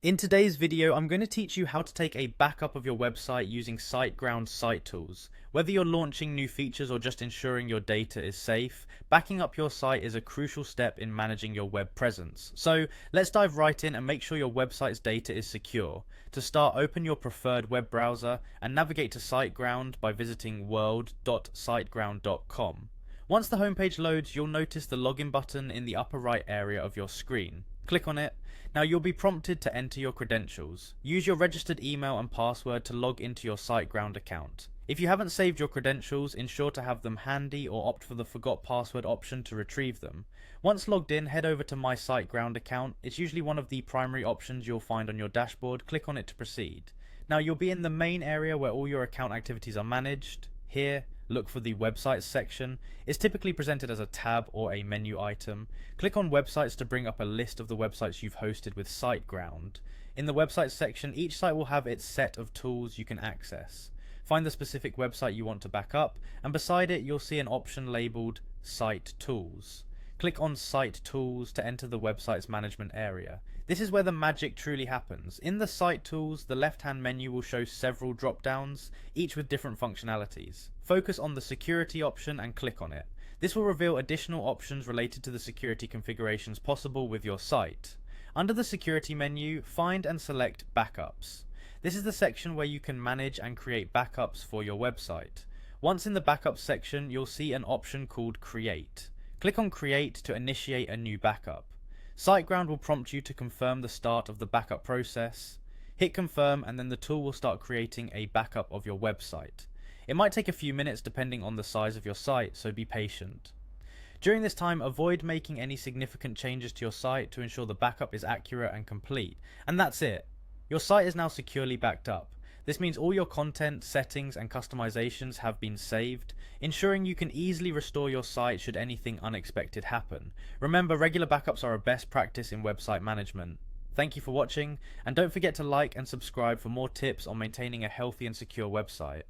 In today's video, I'm going to teach you how to take a backup of your website using Siteground site tools. Whether you're launching new features or just ensuring your data is safe, backing up your site is a crucial step in managing your web presence. So let's dive right in and make sure your website's data is secure. To start, open your preferred web browser and navigate to Siteground by visiting world.siteground.com. Once the homepage loads, you'll notice the login button in the upper right area of your screen. Click on it. Now you'll be prompted to enter your credentials. Use your registered email and password to log into your Siteground account. If you haven't saved your credentials, ensure to have them handy or opt for the forgot password option to retrieve them. Once logged in, head over to my Siteground account. It's usually one of the primary options you'll find on your dashboard. Click on it to proceed. Now you'll be in the main area where all your account activities are managed. Here, look for the websites section. It's typically presented as a tab or a menu item. Click on websites to bring up a list of the websites you've hosted with Siteground. In the websites section, each site will have its set of tools you can access. Find the specific website you want to back up, and beside it you'll see an option labeled Site Tools. Click on Site Tools to enter the website's management area. This is where the magic truly happens. In the Site Tools, the left-hand menu will show several drop-downs, each with different functionalities. Focus on the Security option and click on it. This will reveal additional options related to the security configurations possible with your site. Under the Security menu, find and select Backups. This is the section where you can manage and create backups for your website. Once in the Backups section, you'll see an option called Create. Click on Create to initiate a new backup. Siteground will prompt you to confirm the start of the backup process. Hit confirm and then the tool will start creating a backup of your website. It might take a few minutes depending on the size of your site, so be patient. During this time, avoid making any significant changes to your site to ensure the backup is accurate and complete. And that's it. Your site is now securely backed up. This means all your content, settings and customizations have been saved, ensuring you can easily restore your site should anything unexpected happen. Remember, regular backups are a best practice in website management. Thank you for watching, and don't forget to like and subscribe for more tips on maintaining a healthy and secure website.